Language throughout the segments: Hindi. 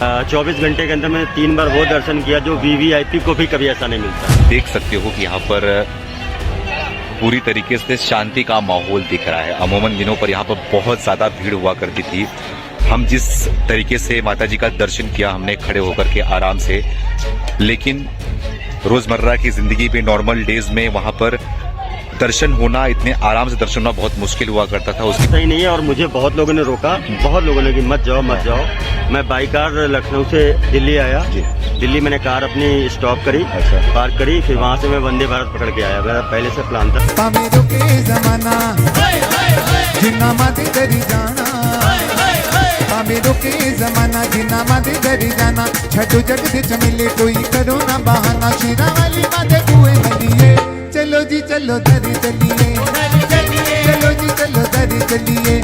24 घंटे के अंदर मैंने 3 बार वो दर्शन किया जो वीवीआईपी को भी कभी ऐसा नहीं मिलता। देख सकते हो कि यहाँ पर पूरी तरीके से शांति का माहौल दिख रहा है। अमूमन दिनों पर यहाँ पर बहुत ज्यादा भीड़ हुआ करती थी। हम जिस तरीके से माता जी का दर्शन किया हमने खड़े होकर के आराम से, लेकिन रोजमर्रा की जिंदगी में नॉर्मल डेज में वहाँ पर दर्शन होना, इतने आराम से दर्शन होना बहुत मुश्किल हुआ करता था। उसकी सही नहीं है और मुझे बहुत लोगों ने रोका, बहुत लोगों ने कि मत जाओ मत जाओ। मैं बाई कार लखनऊ से दिल्ली आया। दिल्ली मैंने कार अपनी स्टॉप करी, पार्क करी, फिर वहाँ से मैं वंदे भारत पकड़ के आया। मेरा पहले से प्लान था। जमाना जिना मादे दरी जाना छठो जग दे चमिले कोई करो ना बहाना शीरा वाली मादे कुएं मलिए चलो जी चलो दरी चलिए चलो जी चलो दरी चलिए।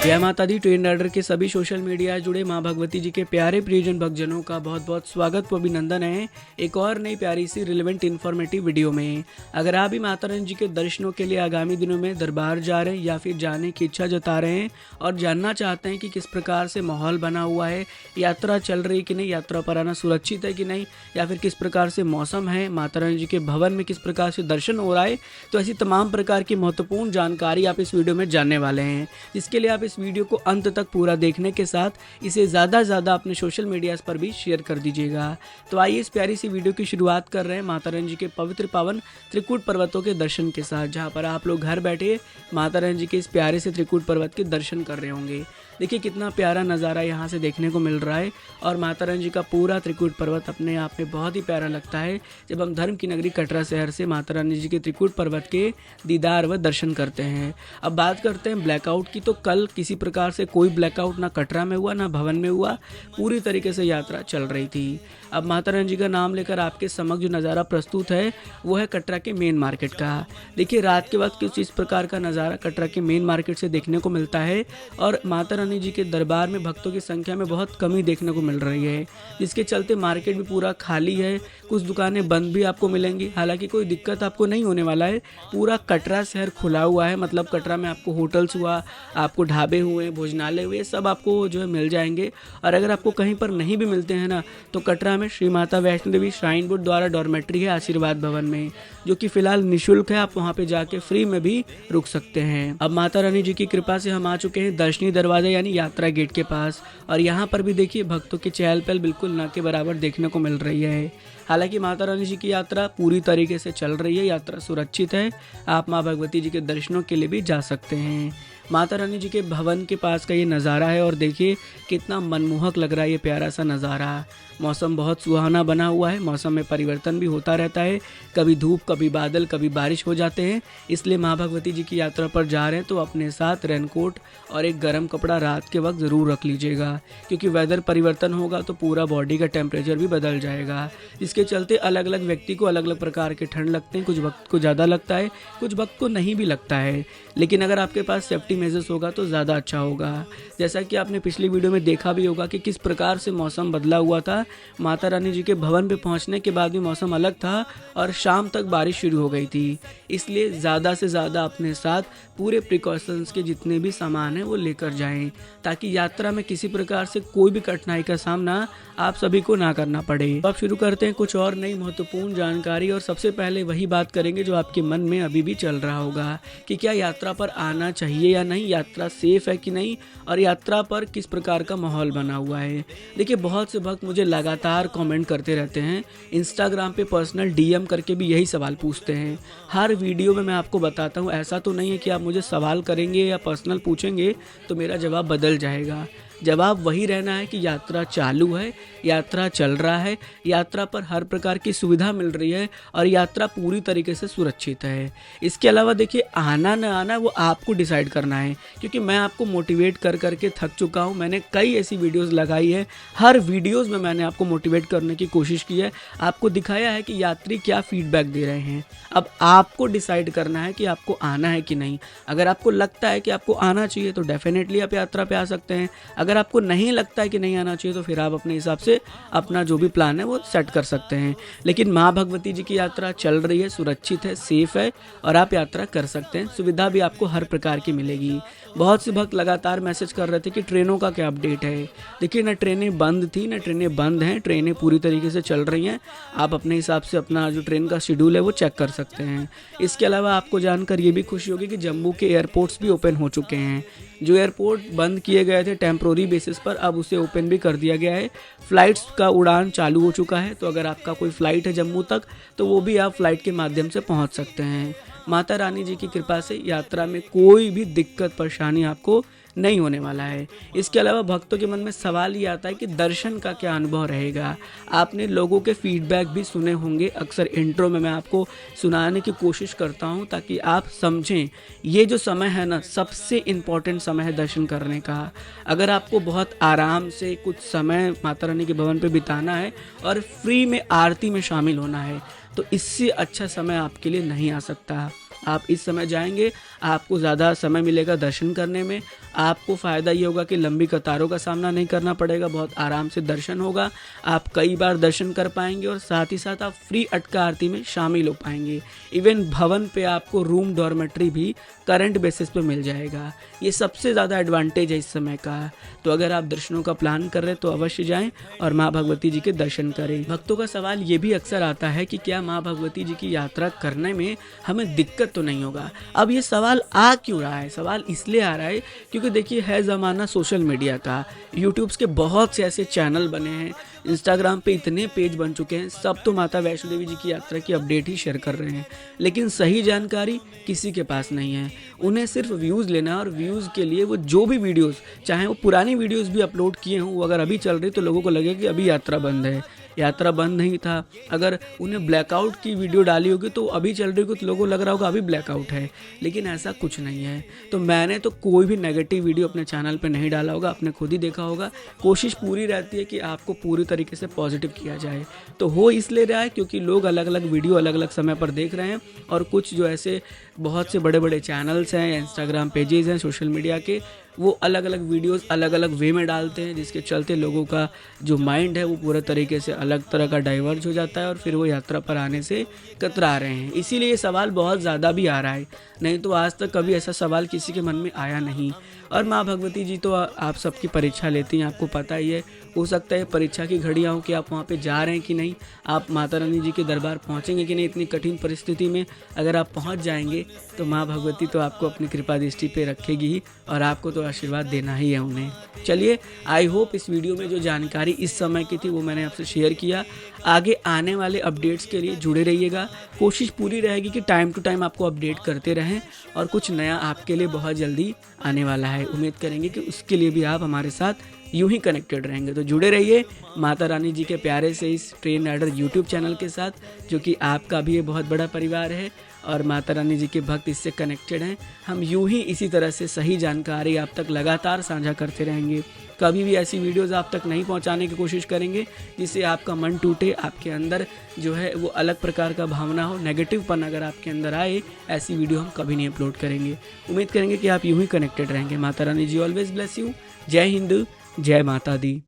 जय माता दी। ट्रेन राइडर के सभी सोशल मीडिया जुड़े मां भगवती जी के प्यारे प्रियजन भक्तजनों का बहुत बहुत स्वागत व अभिनंदन है एक और नई प्यारी सी रिलेवेंट इन्फॉर्मेटिव वीडियो में। अगर आप भी माता रानी जी के दर्शनों के लिए आगामी दिनों में दरबार जा रहे हैं या फिर जाने की इच्छा जता रहे हैं और जानना चाहते हैं कि किस प्रकार से माहौल बना हुआ है, यात्रा चल रही कि नहीं, यात्रा पर आना सुरक्षित है कि नहीं, या फिर किस प्रकार से मौसम है, माता रानी जी के भवन में किस प्रकार से दर्शन हो रहा है, तो ऐसी तमाम प्रकार की महत्वपूर्ण जानकारी आप इस वीडियो में जानने वाले हैं। जिसके लिए आप इस वीडियो को अंत तक पूरा देखने के साथ इसे ज़्यादा अपने सोशल मीडिया पर भी शेयर कर दीजिएगा। तो आइए इस प्यारी सी वीडियो की शुरुआत कर रहे हैं माता रानी जी के पवित्र पावन त्रिकूट पर्वतों के दर्शन के साथ, जहां पर आप लोग घर बैठे माता रानी जी के इस प्यारे से त्रिकूट पर्वत के दर्शन कर रहे होंगे। देखिए कितना प्यारा नज़ारा यहाँ से देखने को मिल रहा है और माता रानी जी का पूरा त्रिकूट पर्वत अपने आप में बहुत ही प्यारा लगता है जब हम धर्म की नगरी कटरा शहर से माता रानी जी के त्रिकूट पर्वत के दीदार व दर्शन करते हैं। अब बात करते हैं ब्लैकआउट की, तो कल किसी प्रकार से कोई ब्लैकआउट ना कटरा में हुआ ना भवन में हुआ, पूरी तरीके से यात्रा चल रही थी। अब माता रानी जी का नाम लेकर आपके समक्ष जो नज़ारा प्रस्तुत है वो है कटरा के मेन मार्केट का। देखिए रात के वक्त कुछ इस प्रकार का नज़ारा कटरा के मेन मार्केट से देखने को मिलता है और माता रानी जी के दरबार में भक्तों की संख्या में बहुत कमी देखने को मिल रही है, जिसके चलते मार्केट भी पूरा खाली है। कुछ दुकानें बंद भी आपको मिलेंगी, हालांकि कोई दिक्कत आपको नहीं होने वाला है। पूरा कटरा शहर खुला हुआ है, मतलब कटरा में आपको होटल्स हुआ, आपको ढाबे हुए, भोजनालय हुए, सब आपको जो है मिल जाएंगे। और अगर आपको कहीं पर नहीं भी मिलते हैं ना, तो कटरा में श्री माता वैष्णो देवी श्राइन बोर्ड द्वारा डॉर्मेट्री है आशीर्वाद भवन में, जो कि फिलहाल निःशुल्क है। आप वहां पे जाके फ्री में भी रुक सकते हैं। अब माता रानी जी की कृपा से हम आ चुके हैं दर्शनी दरवाजा यानी यात्रा गेट के पास, और यहाँ पर भी देखिए भक्तों की चहल पहल बिल्कुल न के बराबर देखने को मिल रही है। हालांकि माता रानी जी की यात्रा पूरी तरीके से चल रही है, यात्रा सुरक्षित है। आप माँ भगवती जी के दर्शनों के लिए भी जा सकते हैं। माता रानी जी के भवन के पास का ये नज़ारा है और देखिए कितना मनमोहक लग रहा है ये प्यारा सा नज़ारा। मौसम बहुत सुहाना बना हुआ है, मौसम में परिवर्तन भी होता रहता है, कभी धूप कभी बादल कभी बारिश हो जाते हैं। इसलिए माँ भगवती जी की यात्रा पर जा रहे हैं तो अपने साथ रेनकोट और एक गर्म कपड़ा रात के वक्त ज़रूर रख लीजिएगा, क्योंकि वेदर परिवर्तन होगा तो पूरा बॉडी का टेम्परेचर भी बदल जाएगा। इसके चलते अलग अलग व्यक्ति को अलग अलग प्रकार के ठंड लगते हैं, कुछ वक्त को ज़्यादा लगता है, कुछ वक्त को नहीं भी लगता है। लेकिन अगर आपके पास सेफ्टी मेजर्स होगा तो ज़्यादा अच्छा होगा। जैसा कि आपने पिछली वीडियो में देखा भी होगा कि किस प्रकार से मौसम बदला हुआ था। माता रानी जी के भवन पे पहुंचने के बाद भी मौसम अलग था और शाम तक बारिश शुरू हो गई थी। इसलिए ज़्यादा से ज़्यादा अपने साथ पूरे प्रिकॉशंस के जितने भी सामान हैं वो लेकर जाएं, ताकि यात्रा में किसी प्रकार से कोई भी कठिनाई का सामना आप सभी को ना करना पड़े। अब शुरू करते हैं कुछ और नई महत्वपूर्ण जानकारी, और सबसे पहले वही बात करेंगे जो आपके मन में अभी भी चल रहा होगा कि क्या यात्रा पर आना चाहिए या नहीं, यात्रा सेफ है कि नहीं, और यात्रा पर किस प्रकार का माहौल बना हुआ है। देखिए बहुत से भक्त मुझे लगातार कमेंट करते रहते हैं, इंस्टाग्राम पे पर्सनल डीएम करके भी यही सवाल पूछते हैं। हर वीडियो में मैं आपको बताता हूँ, ऐसा तो नहीं है कि आप मुझे सवाल करेंगे या पर्सनल पूछेंगे तो मेरा जवाब बदल जाएगा। जवाब वही रहना है कि यात्रा चालू है, यात्रा चल रहा है, यात्रा पर हर प्रकार की सुविधा मिल रही है और यात्रा पूरी तरीके से सुरक्षित है। इसके अलावा देखिए आना न आना वो आपको डिसाइड करना है, क्योंकि मैं आपको मोटिवेट कर करके थक चुका हूँ। मैंने कई ऐसी वीडियोस लगाई है, हर वीडियोस में मैंने आपको मोटिवेट करने की कोशिश की है, आपको दिखाया है कि यात्री क्या फीडबैक दे रहे हैं। अब आपको डिसाइड करना है कि आपको आना है कि नहीं। अगर आपको लगता है कि आपको आना चाहिए तो डेफिनेटली आप यात्रा पे आ सकते हैं। अगर आपको नहीं लगता है कि नहीं आना चाहिए तो फिर आप अपने हिसाब से अपना जो भी प्लान है वो सेट कर सकते हैं। लेकिन माँ भगवती जी की यात्रा चल रही है, सुरक्षित है, सेफ है और आप यात्रा कर सकते हैं। सुविधा भी आपको हर प्रकार की मिलेगी। बहुत से भक्त लगातार मैसेज कर रहे थे कि ट्रेनों का क्या अपडेट है। देखिए, ना ट्रेनें बंद थी ना ट्रेनें बंद हैं, ट्रेनें पूरी तरीके से चल रही हैं। आप अपने हिसाब से अपना जो ट्रेन का शेड्यूल है वो चेक कर सकते हैं। इसके अलावा आपको जानकर ये भी खुशी होगी कि जम्मू के एयरपोर्ट्स भी ओपन हो चुके हैं। जो एयरपोर्ट बंद किए गए थे टेम्प्रोरी बेसिस पर, अब उसे ओपन भी कर दिया गया है। फ़्लाइट्स का उड़ान चालू हो चुका है, तो अगर आपका कोई फ़्लाइट है जम्मू तक तो वो भी आप फ़्लाइट के माध्यम से पहुंच सकते हैं। माता रानी जी की कृपा से यात्रा में कोई भी दिक्कत परेशानी आपको नहीं होने वाला है। इसके अलावा भक्तों के मन में सवाल ये आता है कि दर्शन का क्या अनुभव रहेगा। आपने लोगों के फीडबैक भी सुने होंगे, अक्सर इंट्रो में मैं आपको सुनाने की कोशिश करता हूं ताकि आप समझें। ये जो समय है ना, सबसे इम्पॉर्टेंट समय है दर्शन करने का। अगर आपको बहुत आराम से कुछ समय माता रानी के भवन पे बिताना है और फ्री में आरती में शामिल होना है तो इससे अच्छा समय आपके लिए नहीं आ सकता। आप इस समय जाएंगे, आपको ज़्यादा समय मिलेगा दर्शन करने में। आपको फ़ायदा ये होगा कि लंबी कतारों का सामना नहीं करना पड़ेगा, बहुत आराम से दर्शन होगा। आप कई बार दर्शन कर पाएंगे और साथ ही साथ आप फ्री अटका आरती में शामिल हो पाएंगे। इवन भवन पे आपको रूम डॉर्मेट्री भी करंट बेसिस पे मिल जाएगा। ये सबसे ज़्यादा एडवांटेज है इस समय का। तो अगर आप दर्शनों का प्लान कर रहे हैं तो अवश्य जाएं और माँ भगवती जी के दर्शन करें। भक्तों का सवाल ये भी अक्सर आता है कि क्या माँ भगवती जी की यात्रा करने में हमें दिक्कत तो नहीं होगा। अब ये सवाल आ क्यों रहा है? सवाल इसलिए आ रहा है क्योंकि देखिए, है ज़माना सोशल मीडिया का। यूट्यूब्स के बहुत से ऐसे चैनल बने हैं, इंस्टाग्राम पे इतने पेज बन चुके हैं, सब तो माता वैष्णो देवी जी की यात्रा की अपडेट ही शेयर कर रहे हैं, लेकिन सही जानकारी किसी के पास नहीं है। उन्हें सिर्फ व्यूज़ लेना है और व्यूज़ के लिए वो जो भी वीडियोस, चाहे वो पुरानी वीडियोस भी अपलोड किए हों, वो अगर अभी चल रही तो लोगों को लगेगा कि अभी यात्रा बंद है। यात्रा बंद नहीं था। अगर उन्हें ब्लैकआउट की वीडियो डाली होगी तो अभी चल रही होगी तो लोगों को लग रहा होगा अभी ब्लैकआउट है, लेकिन ऐसा कुछ नहीं है। तो मैंने तो कोई भी नेगेटिव वीडियो अपने चैनल पे नहीं डाला होगा, आपने खुद ही देखा होगा। कोशिश पूरी रहती है कि आपको पूरी तरीके से पॉजिटिव किया जाए। तो हो इसलिए रहा है क्योंकि लोग अलग अलग वीडियो अलग अलग समय पर देख रहे हैं और कुछ जो ऐसे बहुत से बड़े बड़े चैनल्स हैं, इंस्टाग्राम पेजेस हैं सोशल मीडिया के, वो अलग अलग वीडियोस अलग अलग वे में डालते हैं, जिसके चलते लोगों का जो माइंड है वो पूरे तरीके से अलग तरह का डाइवर्ज हो जाता है और फिर वो यात्रा पर आने से कतरा रहे हैं। इसीलिए ये सवाल बहुत ज़्यादा भी आ रहा है, नहीं तो आज तक कभी ऐसा सवाल किसी के मन में आया नहीं। और माँ भगवती जी तो आप सबकी परीक्षा लेती हैं, आपको पता ही है। हो सकता है परीक्षा की घड़ियाँ हो कि आप वहाँ पे जा रहे हैं कि नहीं, आप माता रानी जी के दरबार पहुँचेंगे कि नहीं। इतनी कठिन परिस्थिति में अगर आप पहुँच जाएंगे तो माँ भगवती तो आपको अपनी कृपा दृष्टि पे रखेगी ही और आपको तो आशीर्वाद देना ही है उन्हें। चलिए, आई होप इस वीडियो में जो जानकारी इस समय की थी वो मैंने आपसे शेयर किया। आगे आने वाले अपडेट्स के लिए जुड़े रहिएगा। कोशिश पूरी रहेगी कि टाइम टू टाइम आपको अपडेट करते रहें और कुछ नया आपके लिए बहुत जल्दी आने वाला है। उम्मीद करेंगे कि उसके लिए भी आप हमारे साथ यूं ही कनेक्टेड रहेंगे। तो जुड़े रहिए माता रानी जी के प्यारे से इस ट्रेन राइडर यूट्यूब चैनल के साथ, जो कि आपका भी ये बहुत बड़ा परिवार है और माता रानी जी के भक्त इससे कनेक्टेड हैं। हम यूं ही इसी तरह से सही जानकारी आप तक लगातार साझा करते रहेंगे। कभी भी ऐसी वीडियोस आप तक नहीं पहुंचाने की कोशिश करेंगे जिससे आपका मन टूटे, आपके अंदर जो है वो अलग प्रकार का भावना हो, नेगेटिवपन अगर आपके अंदर आए, ऐसी वीडियो हम कभी नहीं अपलोड करेंगे। उम्मीद करेंगे कि आप यूं ही कनेक्टेड रहेंगे। माता रानी जी ऑलवेज ब्लेस यू। जय हिंद, जय माता दी।